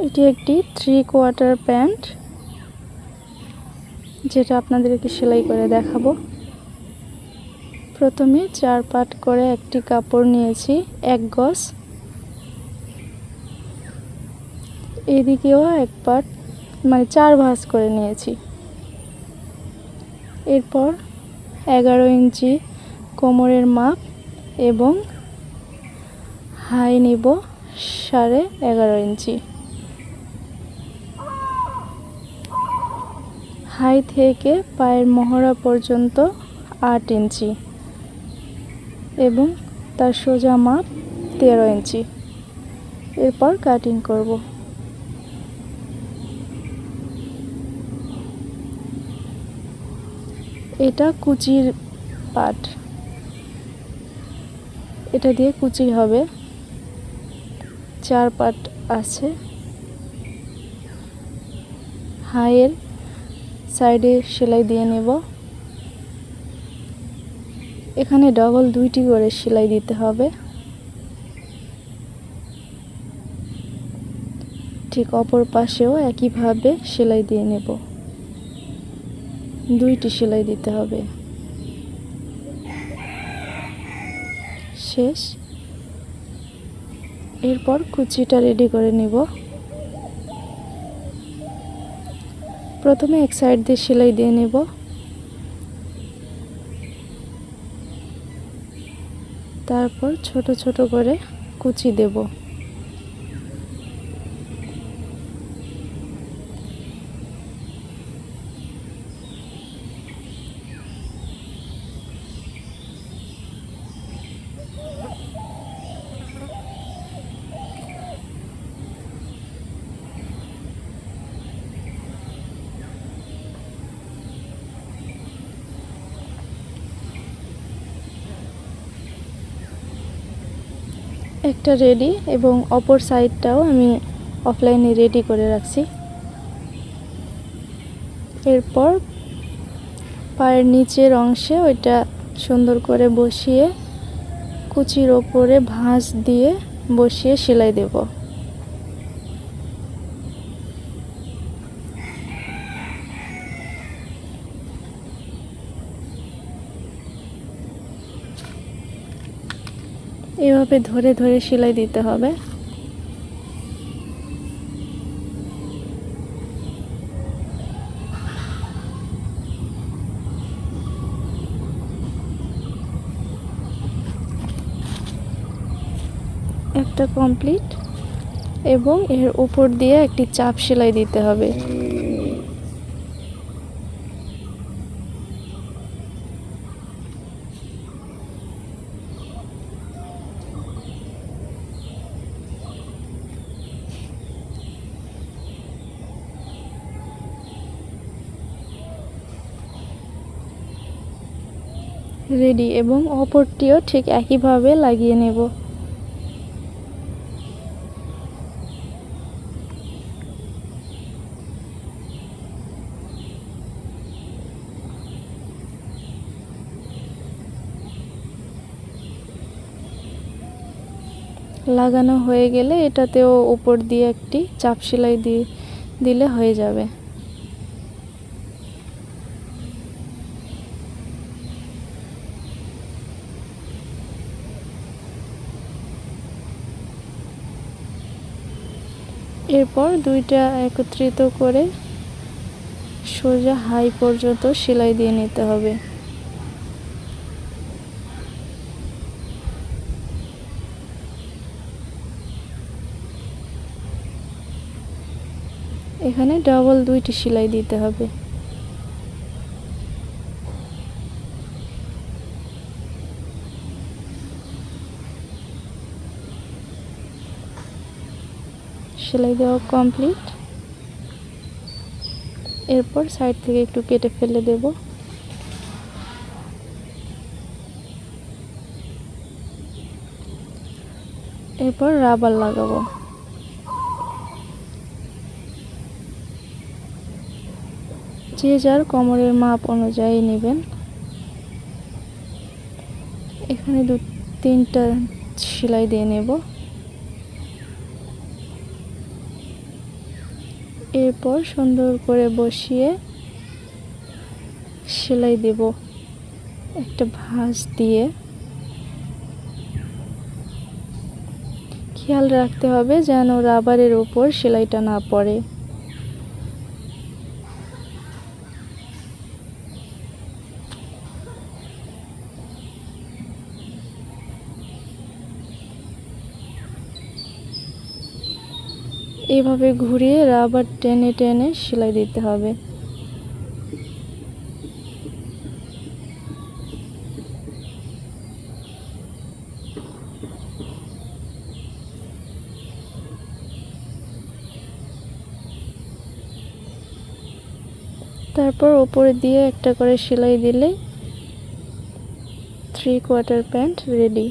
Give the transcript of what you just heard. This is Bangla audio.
এটি একটি 3/4 প্যান্ট, যেটা আপনাদেরকে সেলাই করে দেখাবো। প্রথমে 4 পাট করে একটি কাপড় নিয়েছি 1 গজ, এদিকেও 1 পাট মানে 4 ভাঁজ করে নিয়েছি। এরপর 11 ইঞ্চি কোমরের মাপ এবং হাই নিব 11.5 ইঞ্চি। হাই থেকে পায়ের মহড়া পর্যন্ত 8 ইঞ্চি এবং তার সোজা মাপ 13 ইঞ্চি। এরপর কাটিং করব। এটা কুচির পাট, এটা দিয়ে কুচি হবে। 4 পাট আছে। হাইয়ের সাইডে সেলাই দিয়ে নেব। এখানে ডবল 2টি করে সেলাই দিতে হবে। ঠিক অপর পাশেও একইভাবে সেলাই দিয়ে নেব। 2টি সেলাই দিতে হবে। শেষ। এরপর কুচিটা রেডি করে নিব। প্রথমে এক সাইড দিয়ে সেলাই দিয়ে নেব, তারপর ছোট ছোট করে কুচি দেব। একটা রেডি এবং অপর সাইডটাও আমি অফলাইনে রেডি করে রাখছি। এরপর পায়ের নিচের অংশে ওইটা সুন্দর করে বসিয়ে কুচির ওপরে ভাঁজ দিয়ে বসিয়ে সেলাই দেব। এভাবে ধরে ধরে সেলাই দিতে হবে। একটা কমপ্লিট এবং এর উপর দিয়ে একটি চাপ সেলাই দিতে হবে। রেডি এবং অপরটিও ঠিক একইভাবে লাগিয়ে নেব। লাগানো হয়ে গেলে এটাতেও উপর দিয়ে একটি চাপ সেলাই দিলে হয়ে যাবে। এরপর দুইটা একত্রিত করে সোজা হাই পর্যন্ত সেলাই দিয়ে নিতে হবে। এখানে ডাবল 2টি সেলাই দিতে হবে। সেলাই দেওয়া কমপ্লিট। এরপর সাইড থেকে একটু কেটে ফেলে দেব। এরপর রাবার লাগাবো। যে যার কোমরের মাপ অনুযায়ী নেবেন। এখানে 2-3টা সেলাই দিয়ে নেব। এরপর সুন্দর করে বসিয়ে সেলাই দেব একটা ভাঁজ দিয়ে। খেয়াল রাখতে হবে যেন রাবারের উপর সেলাইটা না পড়ে। এভাবে ঘুরিয়ে রাবার টেনে টেনে সেলাই দিতে হবে। তারপর উপরে দিয়ে একটা করে সেলাই দিলে 3/4 প্যান্ট রেডি।